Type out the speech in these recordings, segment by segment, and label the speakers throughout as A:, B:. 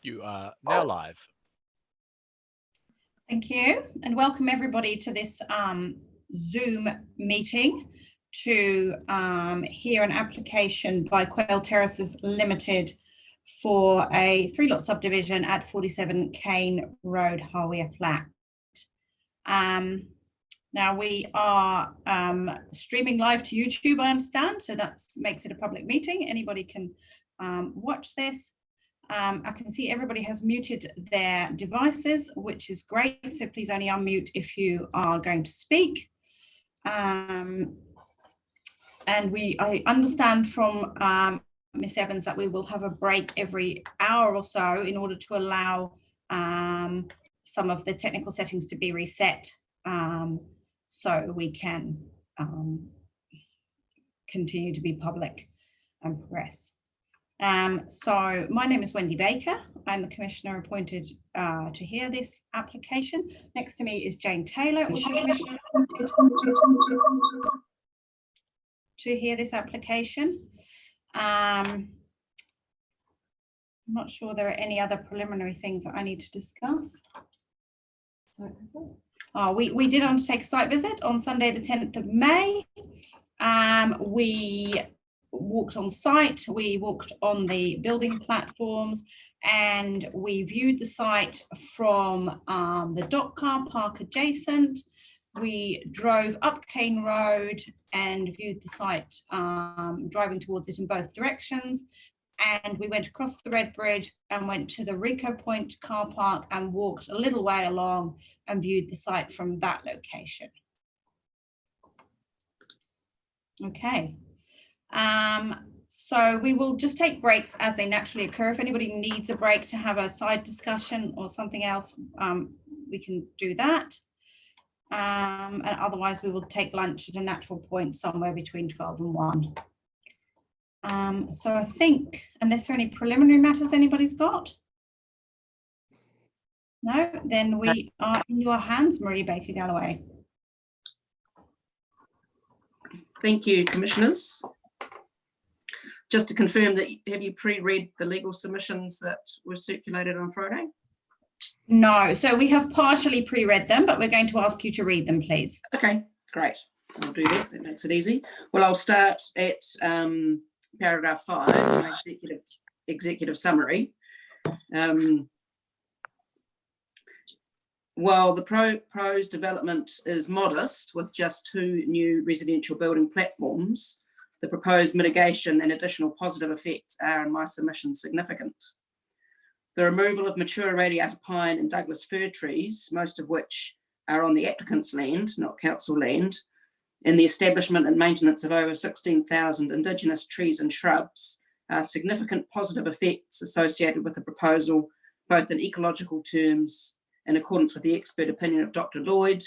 A: You are now live.
B: Thank you, and welcome everybody to this Zoom meeting to hear an application by Quail Terraces Limited for a 3-lot subdivision at 47 Cane Road, Harwia Flat. Now we are streaming live to YouTube, I understand, so that makes it a public meeting. Anybody can watch this. I can see everybody has muted their devices, which is great. So please only unmute if you are going to speak. And I understand from Miss Evans that we will have a break every hour or so in order to allow some of the technical settings to be reset, so we can continue to be public and progress. So my name is Wendy Baker. I'm the commissioner appointed to hear this application. Next to me is Jane Taylor, also commissioner to hear this application. I'm not sure there are any other preliminary things that I need to discuss. We did undertake a site visit on Sunday the 10th of May. We walked on site, we walked on the building platforms, and we viewed the site from the dock car park adjacent. We drove up Cane Road and viewed the site, driving towards it in both directions. And we went across the Red Bridge and went to the Rico Point car park and walked a little way along and viewed the site from that location. Okay. So we will just take breaks as they naturally occur. If anybody needs a break to have a side discussion or something else, we can do that. And otherwise we will take lunch at a natural point somewhere between 12 and 1. So I think, unless there are any preliminary matters anybody's got? No, then we are in your hands, Marie Baker Galloway.
C: Thank you, Commissioners. Just to confirm that, have you pre-read the legal submissions that were circulated on Friday?
B: No, so we have partially pre-read them, but we're going to ask you to read them, please.
C: Okay, great. I'll do that. That makes it easy. Well, I'll start at paragraph 5, my executive summary. While the proposed development is modest, with just 2 new residential building platforms, the proposed mitigation and additional positive effects are, in my submission, significant. The removal of mature radiata pine and Douglas fir trees, most of which are on the applicant's land, not council land, and the establishment and maintenance of over 16,000 Indigenous trees and shrubs are significant positive effects associated with the proposal, both in ecological terms, in accordance with the expert opinion of Dr. Lloyd,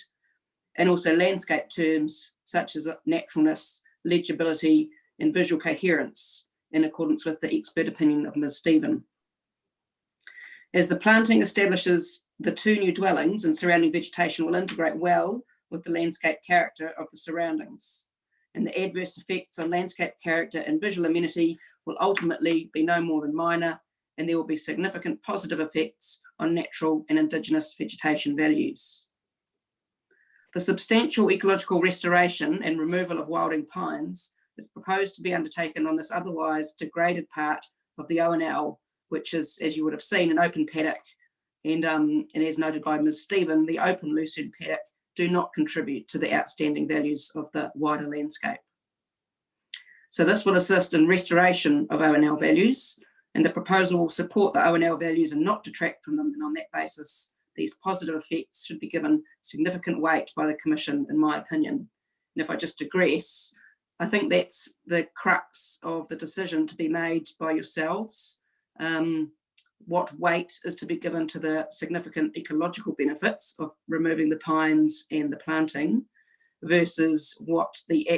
C: and also landscape terms such as naturalness, legibility, and visual coherence, in accordance with the expert opinion of Ms. Stephen. As the planting establishes the 2 new dwellings and surrounding vegetation will integrate well with the landscape character of the surroundings, and the adverse effects on landscape character and visual amenity will ultimately be no more than minor, and there will be significant positive effects on natural and Indigenous vegetation values. The substantial ecological restoration and removal of wilding pines is proposed to be undertaken on this otherwise degraded part of the ONL, which is, as you would have seen, an open paddock, and as noted by Ms. Stephen, the open lucerne paddock do not contribute to the outstanding values of the wider landscape. So this will assist in restoration of ONL values, and the proposal will support the ONL values and not detract from them, and on that basis, these positive effects should be given significant weight by the Commission, in my opinion. And if I just digress, I think that's the crux of the decision to be made by yourselves. What weight is to be given to the significant ecological benefits of removing the pines and the planting versus what the